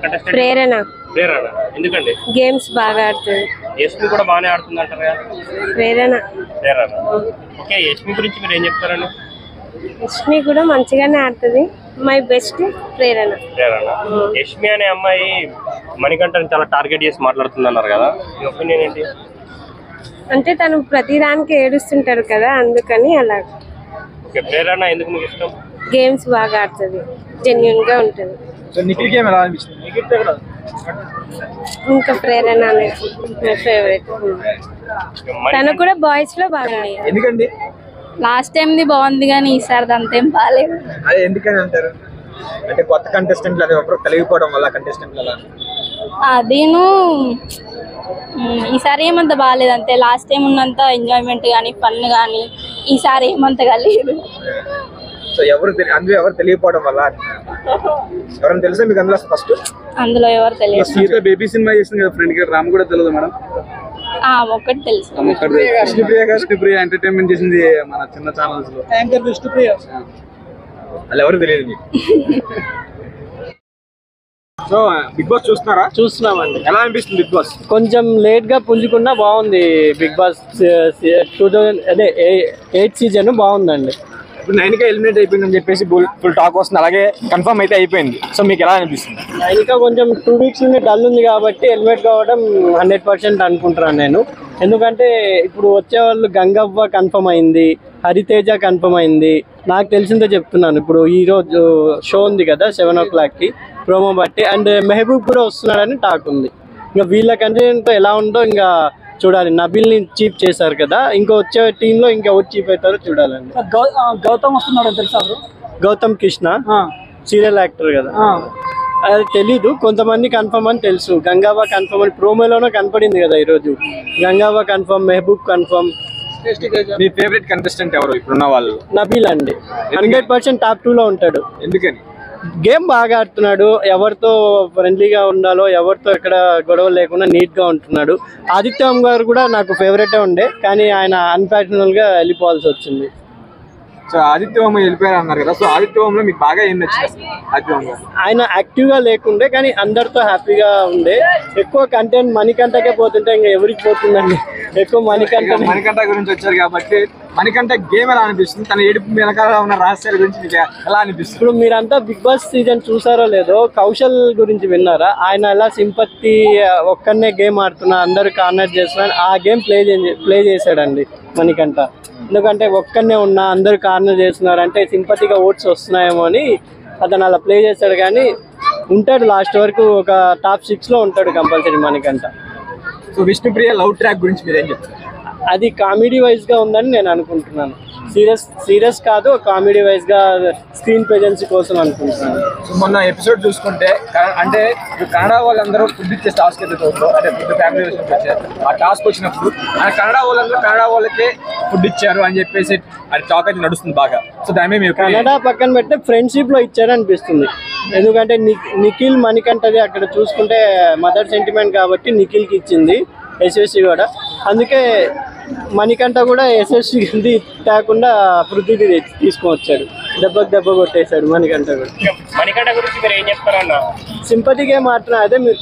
Contestant ప్రేరణ ఎందుకండి? Games బాగా ఆడుతుంది. యష్మి కూడా బాగానే ఆడుతుంది అంటారు కదా. ప్రేరణ ఓకే, యష్మి గురించి మీరు ఏం చెప్తారండి? యష్మి కూడా మంచిగానే ఆడుతుంది. మై బెస్ట్ ప్రేరణ. యష్మి అనే అమ్మాయి మణికంఠని చాలా టార్గెట్ చేసి మాట్లాడుతుంది అన్నారు కదా, మీ ఒపీనియన్ ఏంటి? అంటే తను ప్రతి దానికి ఏడుస్తుంటారు కదా, అందుకని అలా. ఓకే, ప్రేరణ ఎందుకు మీకు ఇష్టం? గేమ్స్ బాగా ఆడుతుంది, జెన్యున్ గా ఉంటుంది. ఇంకా ప్రేరణ అనేది మై ఫేవరెట్. తను కూడా బాయ్స్ లో బాగా. ఎందుకండి? లాస్ట్ టైం ది బాగుంది కానీ ఈసారి అంతేం బాగాలేదు. అదే ఎందుకని అంటారు? అంటే కొత్త కంటెస్టెంట్లు అది ఒకరు కలిగిపోవడం వల్ల కంటెస్టెంట్లు అలా అదేను ఈసారి ఏమంత బాగాలేదు అంతే. లాస్ట్ టైం ఉన్నంత ఎంజాయ్మెంట్ కానీ ఫన్ కానీ ఈసారి ఏమంతగా లేదు. సో అందులో ఎవరు తెలియకపోవడం వల్ల ఎవరైనా తెలుసా మీకు అందులో? ఫస్ట్ అందులో ఎవరు తెలియదు. బేబీ సినిమా చేసింది కదా ఫ్రెండ్ కి, రామ్ కూడా తెలియదు మేడం. ఒక్కటి తెలుసు, విష్ణుప్రియ ఎంటర్టైన్మెంట్ చేసింది మన చిన్న ఛానల్స్ లో. యాంకర్ విష్ణుప్రియ అలా ఎవరు తెలియదు మీకు. సో బిగ్ బాస్ చూస్తున్నారా? చూస్తున్నామండి. ఎలా అనిపిస్తుంది బిగ్ బాస్? కొంచెం లేట్ గా పుంజుకున్నా బాగుంది. బిగ్ బాస్ 2008 సీజన్ బాగుందండి. ఇప్పుడు 9కే ఎలిమినేట్ అయిపోయిందని చెప్పేసి ఫుల్ టాక్ వస్తుంది, అలాగే కన్ఫర్మ్ అయితే అయిపోయింది. సో మీకు ఎలా అనిపిస్తుంది? ఇంకా కొంచెం 2 వీక్స్ నుండి డల్ ఉంది కాబట్టి ఎలిమినేట్ కావడం 100% అనుకుంటున్నాను నేను. ఎందుకంటే ఇప్పుడు వచ్చే వాళ్ళు గంగవ్వ కన్ఫర్మ్ అయింది, హరితేజ కన్ఫర్మ్ అయింది. నాకు తెలిసిందే చెప్తున్నాను. ఇప్పుడు ఈరోజు షో ఉంది కదా 7 o'clockకి ప్రోమో బట్టి, అండ్ మెహబూబ్ కూడా వస్తున్నాడని టాక్ ఉంది. ఇంకా వీళ్ళ కంటెంట్ ఎలా ఉందో ఇంకా చూడాలి. నబిల్ని చీఫ్ చేశారు కదా, ఇంకో వచ్చే టీంలో ఇంకా ఎవరు చీఫ్ అవుతారో చూడాలండి. గౌతమ్ వస్తున్నాడు తెలుసా? గౌతమ్ కృష్ణ సీరియల్ యాక్టర్ కదా, అది తెలీదు. కొంతమంది కన్ఫర్మ్ అని తెలుసు. గంగావా కన్ఫర్మ్ అని ప్రోమోలోనే కనపడింది కదా ఈరోజు. గంగావా కన్ఫర్మ్, మెహబూబ్ కన్ఫర్మ్. మీ ఫేవరెట్ కంటెస్టెంట్ ఎవరు ఇప్పుడున్న వాళ్ళు? నబీల్ అండి, 100% టాప్ 2లో ఉంటాడు. ఎందుకని? గేమ్ బాగా ఆడుతున్నాడు, ఎవరితో ఫ్రెండ్లీగా ఉండాలో, ఎవరితో ఎక్కడ గొడవ లేకుండా నీట్గా ఉంటున్నాడు. ఆదిత్యం గారు కూడా నాకు ఫేవరెటే ఉండే, కానీ ఆయన అన్ఫాషనబుల్గా వెళ్ళిపోవాల్సి వచ్చింది. సో ఆదిత్యవంలో వెళ్ళిపోయారు అన్నారు కదా, సో ఆదిత్యవంలో మీకు బాగా ఏం నచ్చింది? ఆయన యాక్టివ్గా లేకుండే కానీ అందరితో హ్యాపీగా ఉండే. ఎక్కువ కంటెంట్ మణికంఠకే పోతుంటే ఇంకా ఎవరికి పోతుందండి, ఎక్కువ మణికంఠ గురించి వచ్చారు కాబట్టి మణికంఠ గేమ్ ఎలా అనిపిస్తుంది? తన ఏడుపు వెనకాల ఉన్న రహస్యాల గురించి మీకు ఎలా అనిపిస్తుంది? ఇప్పుడు మీరంతా బిగ్ బాస్ సీజన్ చూసారో లేదో, కౌశల్ గురించి విన్నారా? ఆయన ఎలా సింపతి ఒక్కనే గేమ్ ఆడుతున్నా, అందరు కార్నర్ చేస్తున్నా, ఆ గేమ్ ప్లే చేశాడండి మణికంఠ. ఎందుకంటే ఒక్కనే ఉన్నా అందరు కార్నర్ చేస్తున్నారు అంటే సింపతిగా ఓట్స్ వస్తున్నాయేమో అని అతను అలా ప్లే చేశాడు. కానీ ఉంటాడు లాస్ట్ వరకు, ఒక టాప్ 6లో ఉంటాడు compulsory Manikanta. So Vishnupriya love track గురించి మీరేం చెప్తారు? అది కామెడీ వైజ్గా ఉందని నేను అనుకుంటున్నాను. సీరియస్ కాదు, కామెడీ వైజ్గా స్క్రీన్ ప్రెజెన్స్ కోసం అనుకుంటున్నాను. సో మొన్న ఎపిసోడ్ చూసుకుంటే అంటే కన్నడ వాళ్ళందరూ ఫుడ్ ఇచ్చే టాస్క్ ఏదైతే ఉందో, అంటే ఫుడ్ ఫ్యామిలీ వచ్చారు, ఆ టాస్క్ వచ్చినప్పుడు కన్నడ వాళ్ళకే ఫుడ్ ఇచ్చారు అని చెప్పేసి అది టాక్ అయితే నడుస్తుంది బాగా. సో దాని మీద కన్నడ పక్కన పెడితే ఫ్రెండ్షిప్లో ఇచ్చారు అనిపిస్తుంది. ఎందుకంటే నిఖిల్ మణికంఠది అక్కడ చూసుకుంటే మదర్ సెంటిమెంట్ కాబట్టి నిఖిల్కి ఇచ్చింది యశస్వి కూడా. అందుకే మణికంఠ కూడా యశస్వి తేకుండా పృథ్వీ తీసుకొని వచ్చాడు, దెబ్బ కొట్టేశాడు మణికంఠ కూడా. మణికంఠ గురించి మీరు ఏం చెప్తారన్న? సింపతిగా మాత్రం అదే మీరు